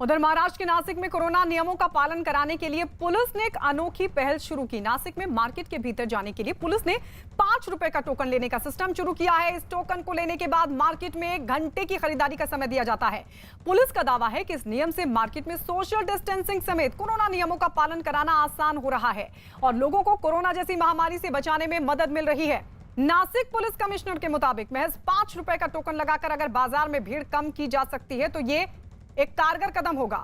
उधर महाराष्ट्र के नासिक में कोरोना नियमों का पालन कराने के लिए पुलिस ने एक अनोखी पहल शुरू की। नासिक में मार्केट के भीतर जाने के लिए पुलिस ने 5 रुपए का टोकन लेने का सिस्टम शुरू किया है। इस टोकन को लेने के बाद मार्केट में 1 घंटे की खरीदारी का समय दिया जाता है। पुलिस का दावा है कि इस नियम से मार्केट में सोशल डिस्टेंसिंग समेत कोरोना नियमों का पालन कराना आसान हो रहा है और लोगों को कोरोना जैसी महामारी से बचाने में मदद मिल रही है। नासिक पुलिस कमिश्नर के मुताबिक महज 5 रुपए का टोकन लगाकर अगर बाजार में भीड़ कम की जा सकती है तो ये एक कारगर कदम होगा।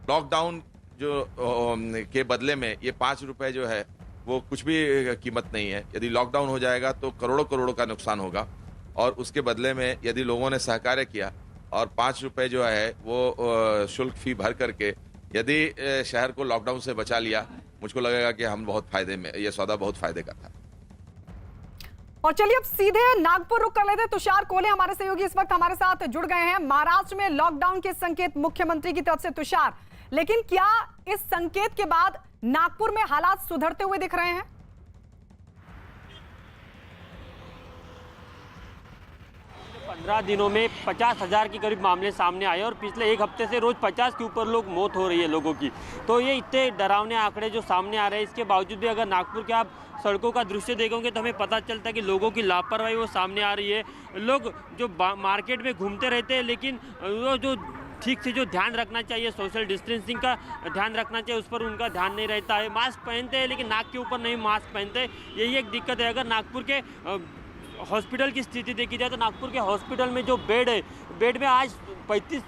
लॉकडाउन जो के बदले में ये 5 रुपए जो है वो कुछ भी कीमत नहीं है। यदि लॉकडाउन हो जाएगा तो करोड़ों करोड़ों का नुकसान होगा और उसके बदले में यदि लोगों ने सहकार्य किया और 5 रुपए जो है वो शुल्क फी भर करके यदि शहर को लॉकडाउन से बचा लिया, मुझको लगेगा कि हम बहुत फायदे में, ये सौदा बहुत फायदे का था। और चलिए अब सीधे नागपुर रुक कर लेते हैं। तुषार कोले हमारे सहयोगी इस वक्त हमारे साथ जुड़ गए हैं। महाराष्ट्र में लॉकडाउन के संकेत मुख्यमंत्री की तरफ से। तुषार, लेकिन क्या इस संकेत के बाद नागपुर में हालात सुधरते हुए दिख रहे हैं? 15 दिनों में 50,000 के करीब मामले सामने आए और पिछले 1 हफ्ते से रोज 50 के ऊपर लोग मौत हो रही है लोगों की। तो ये इतने डरावने आंकड़े जो सामने आ रहे हैं, इसके बावजूद भी अगर नागपुर के आप सड़कों का दृश्य देखोगे तो हमें पता चलता है कि लोगों की लापरवाही वो सामने आ रही है। लोग जो मार्केट में घूमते रहते हैं लेकिन वो जो ठीक से जो ध्यान रखना चाहिए, सोशल डिस्टेंसिंग का ध्यान रखना चाहिए, उस पर उनका ध्यान नहीं रहता है। मास्क पहनते हैं लेकिन नाक के ऊपर नहीं मास्क पहनते। यही एक दिक्कत है। अगर नागपुर के हॉस्पिटल की स्थिति देखी जाए तो नागपुर के हॉस्पिटल में जो बेड है, बेड में आज 35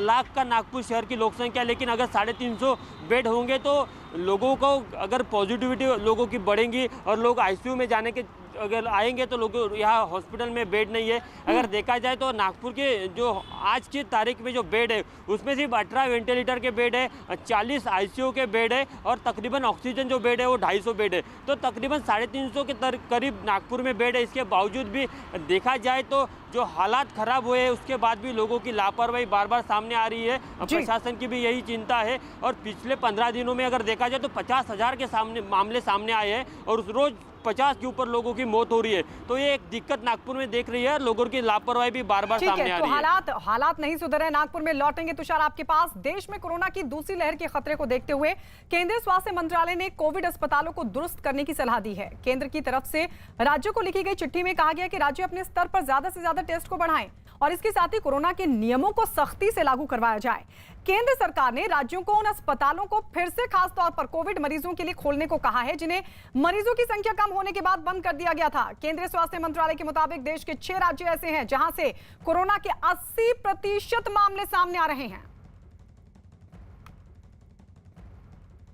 लाख का नागपुर शहर की लोक संख्या, लेकिन अगर 350 बेड होंगे तो लोगों को अगर पॉजिटिविटी लोगों की बढ़ेंगी और लोग आईसीयू में जाने के अगर आएंगे तो लोग यहाँ हॉस्पिटल में बेड नहीं है। अगर देखा जाए तो नागपुर के जो आज की तारीख में जो बेड है उसमें सिर्फ 18 वेंटिलेटर के बेड है, 40 आईसीयू के बेड है और तकरीबन ऑक्सीजन जो बेड है वो 250 बेड है। तो तकरीबन 350 के करीब नागपुर में बेड है। इसके बावजूद भी देखा जाए तो जो हालात खराब हुए हैं उसके बाद भी लोगों की लापरवाही बार बार सामने आ रही है। प्रशासन की भी यही चिंता है और पिछले 15 दिनों में अगर देखा जाए तो 50,000 के मामले सामने आए हैं और उस रोज 50 के ऊपर लोगों की मौत हो रही है। तो ये एक दिक्कत नागपुर में देख रही है। लोगों की लापरवाही भी बार बार सामने आ रही है। हालात नहीं सुधरे। नागपुर में लौटेंगे तुषार आपके पास। देश में कोरोना की दूसरी लहर के खतरे को देखते हुए केंद्रीय स्वास्थ्य मंत्रालय ने कोविड अस्पतालों को दुरुस्त करने की सलाह दी है। केंद्र की तरफ से राज्यों को लिखी गई चिट्ठी में कहा गया कि राज्य अपने स्तर पर ज्यादा से ज्यादा टेस्ट को बढ़ाएं और इसके साथ ही कोरोना के नियमों को सख्ती से लागू करवाया जाए। केंद्र सरकार ने राज्यों को उन अस्पतालों को फिर से खास तौर पर कोविड मरीजों के लिए खोलने को कहा है जिन्हें मरीजों की संख्या कम होने के बाद बंद कर दिया गया था। केंद्रीय स्वास्थ्य मंत्रालय के मुताबिक देश के 6 राज्य ऐसे हैं जहां से कोरोना के 80% मामले सामने आ रहे हैं।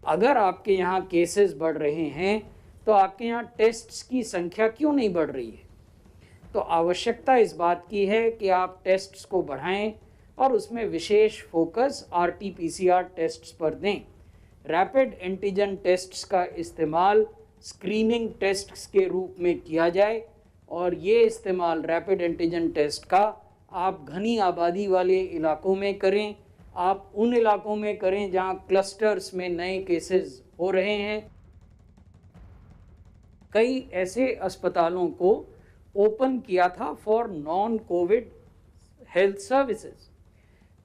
अगर आपके यहाँ केसेस बढ़ रहे हैं तो आपके यहाँ टेस्ट्स की संख्या क्यों नहीं बढ़ रही है? तो आवश्यकता इस बात की है कि आप टेस्ट्स को बढ़ाएं और उसमें विशेष फोकस RT-PCR टेस्ट्स पर दें। रैपिड एंटीजन टेस्ट्स का इस्तेमाल स्क्रीनिंग टेस्ट्स के रूप में किया जाए और ये इस्तेमाल रैपिड एंटीजन टेस्ट का आप घनी आबादी वाले इलाकों में करें। आप उन इलाकों में करें जहां क्लस्टर्स में नए केसेस हो रहे हैं। कई ऐसे अस्पतालों को ओपन किया था for non Covid health services.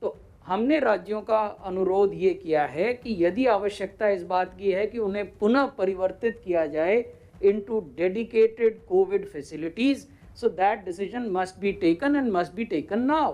तो हमने राज्यों का अनुरोध ये किया है कि यदि आवश्यकता इस बात की है कि उन्हें पुनः परिवर्तित किया जाए into dedicated Covid facilities, so that decision must be taken and must be taken now.